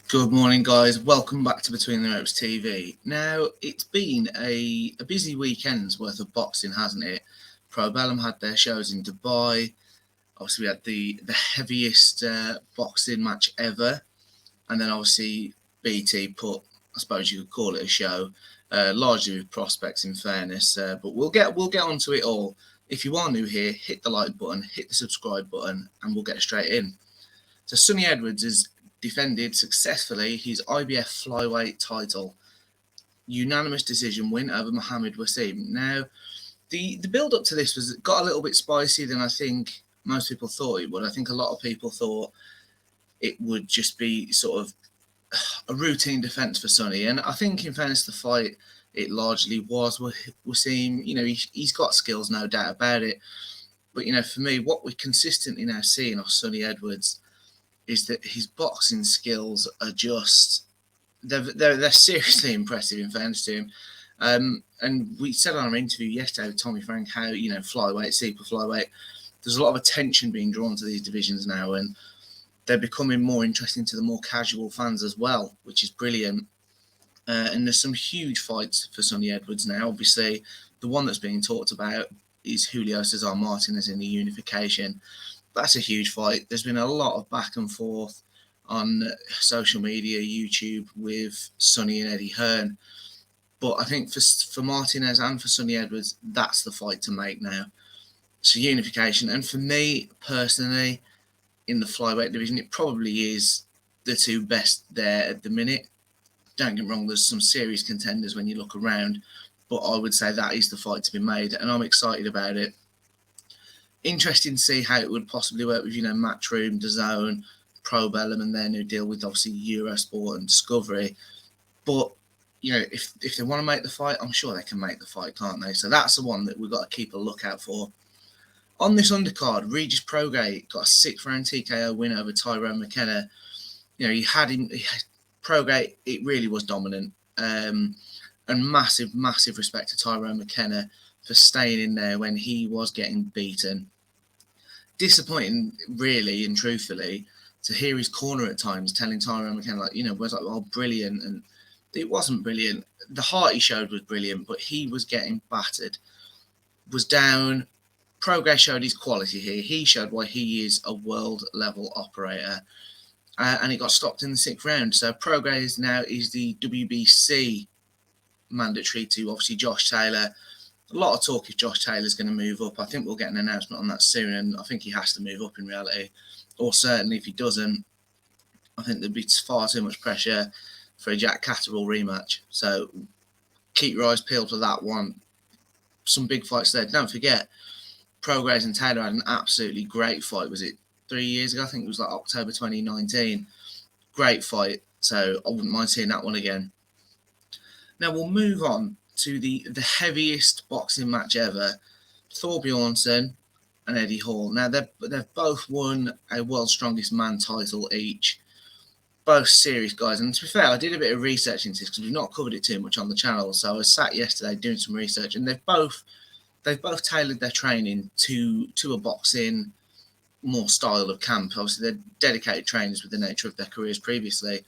Good morning, guys. Welcome back to Between the Ropes TV. Now, it's been a busy weekend's worth of boxing, hasn't it? Pro Bellum had their shows in Dubai. Obviously, we had the heaviest boxing match ever. And then, obviously, BT put, I suppose you could call it a show, largely with prospects, in fairness. But we'll get onto it all. If you are new here, hit the like button, hit the subscribe button, and we'll get straight in. So, Sonny Edwards is defended successfully his IBF Flyweight Title. Unanimous decision win over Mohammed Wasim. Now, the build-up to this got a little bit spicy than I think most people thought it would. I think a lot of people thought it would just be sort of a routine defence for Sonny. And I think, in fairness to the fight, it largely was. Wasim, he's got skills, no doubt about it. But, for me, what we're consistently now seeing of Sonny Edwards is that his boxing skills are just they're seriously impressive, in fairness to him. And we said on our interview yesterday with Tommy Frank how flyweight, super flyweight, there's a lot of attention being drawn to these divisions now, and they're becoming more interesting to the more casual fans as well, which is brilliant. And there's some huge fights for Sonny Edwards now. Obviously, the one that's being talked about is Julio Cesar Martinez in the unification. That's a huge fight. There's been a lot of back and forth on social media, YouTube, with Sonny and Eddie Hearn. But I think for Martinez and for Sonny Edwards, that's the fight to make now. So unification. And for me, personally, in the flyweight division, it probably is the two best there at the minute. Don't get me wrong, there's some serious contenders when you look around. But I would say that is the fight to be made. And I'm excited about it. Interesting to see how it would possibly work with, Matchroom, DAZN, Pro Bellum, and their new deal with obviously Eurosport and Discovery. But, if they want to make the fight, I'm sure they can make the fight, can't they? So that's the one that we've got to keep a lookout for. On this undercard, Regis Prograis got a 6-round TKO win over Tyrone McKenna. He had Prograis, it really was dominant. And massive, massive respect to Tyrone McKenna for staying in there when he was getting beaten. Disappointing, really and truthfully, to hear his corner at times telling Tyrone McKenna, was like, oh, brilliant. And it wasn't brilliant. The heart he showed was brilliant, but he was getting battered, was down. Progress showed his quality here. He showed why he is a world-level operator. And it got stopped in the 6th round. So Progress now is the WBC mandatory to, obviously, Josh Taylor. A lot of talk if Josh Taylor's going to move up. I think we'll get an announcement on that soon, and I think he has to move up in reality. Or certainly if he doesn't, I think there'd be far too much pressure for a Jack Catterall rematch. So keep your eyes peeled for that one. Some big fights there. Don't forget, Progress and Taylor had an absolutely great fight. Was it 3 years ago? I think it was like October 2019. Great fight. So I wouldn't mind seeing that one again. Now we'll move on to the heaviest boxing match ever, Thor Bjornsson and Eddie Hall. Now, they've both won a World's Strongest Man title each. Both serious guys. And to be fair, I did a bit of research into this because we've not covered it too much on the channel. So I was sat yesterday doing some research, and they've both tailored their training to a boxing more style of camp. Obviously, they're dedicated trainers with the nature of their careers previously.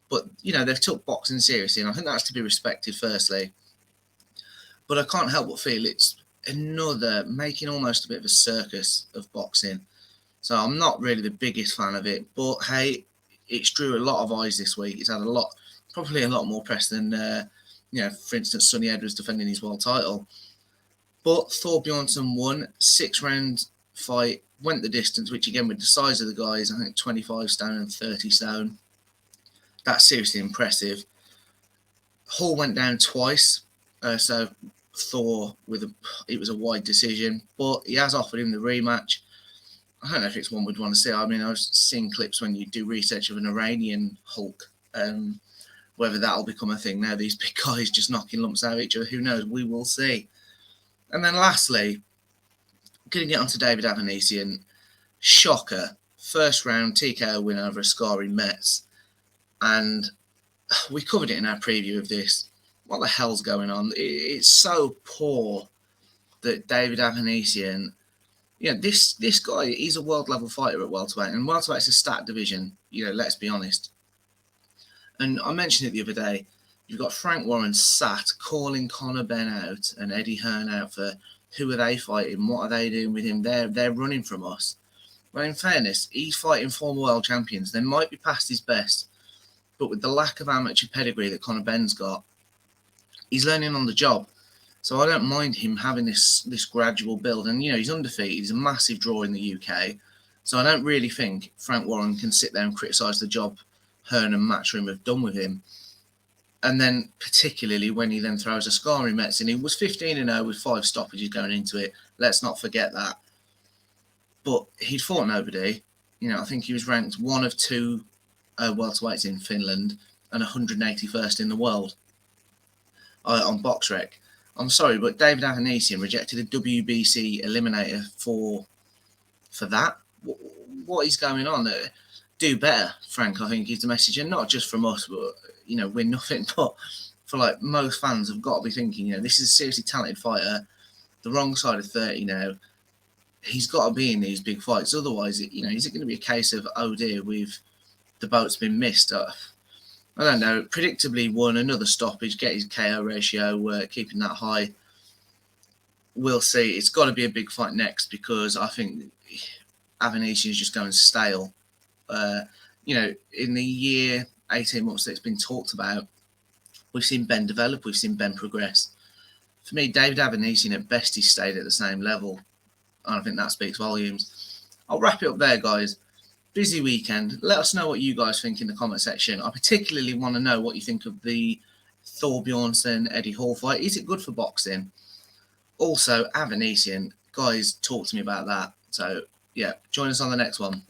But, they've took boxing seriously, and I think that's to be respected, firstly. But I can't help but feel it's another making almost a bit of a circus of boxing. So I'm not really the biggest fan of it. But, hey, it's drew a lot of eyes this week. It's had probably a lot more press than, for instance, Sonny Edwards defending his world title. But Thor Bjornsson won, 6-round fight, went the distance, which again, with the size of the guys, I think 25 stone and 30 stone. That's seriously impressive. Hall went down twice. So Thor, it was a wide decision, but he has offered him the rematch. I don't know if it's one we'd want to see. I mean, I've seen clips when you do research of an Iranian Hulk. Whether that'll become a thing now, these big guys just knocking lumps out of each other, who knows? We will see. And then lastly, going to get on to David Avanesyan. Shocker. 1st round TKO win over Askari Metz. And we covered it in our preview of this. What the hell's going on? It's so poor that David Avanesyan, this guy, he's a world level fighter at welterweight, and welterweight's a stat division. Let's be honest. And I mentioned it the other day. You've got Frank Warren sat calling Conor Benn out and Eddie Hearn out for who are they fighting, what are they doing with him? They're running from us. Well, in fairness, he's fighting former world champions. They might be past his best, but with the lack of amateur pedigree that Conor Benn's got, he's learning on the job. So I don't mind him having this gradual build. And, he's undefeated. He's a massive draw in the UK. So I don't really think Frank Warren can sit there and criticise the job Hearn and Matchroom have done with him. And then particularly when he then throws a scarring medicine. He was 15-0 with 5 stoppages going into it. Let's not forget that. But he'd fought nobody. I think he was ranked one of 2 welterweights in Finland and 181st in the world on BoxRec. I'm sorry, but David Avanesyan rejected a WBC eliminator for that. What is going on there? Do better, Frank, I think is the message. And not just from us, but, we're nothing but for most fans have got to be thinking, this is a seriously talented fighter, the wrong side of 30 now. He's got to be in these big fights. Otherwise, is it going to be a case of, oh dear, the boat's been missed? I don't know. Predictably won another stoppage, get his KO ratio, keeping that high. We'll see. It's got to be a big fight next because I think Avanesyan is just going stale. In the year, 18 months that it's been talked about, we've seen Ben develop, we've seen Ben progress. For me, David Avanesyan at best, he stayed at the same level. And I think that speaks volumes. I'll wrap it up there, guys. Busy weekend. Let us know what you guys think in the comment section. I particularly want to know what you think of the Thor Bjornsson Eddie Hall fight. Is it good for boxing? Also, Avanesyan, guys, talk to me about that. So, yeah, join us on the next one.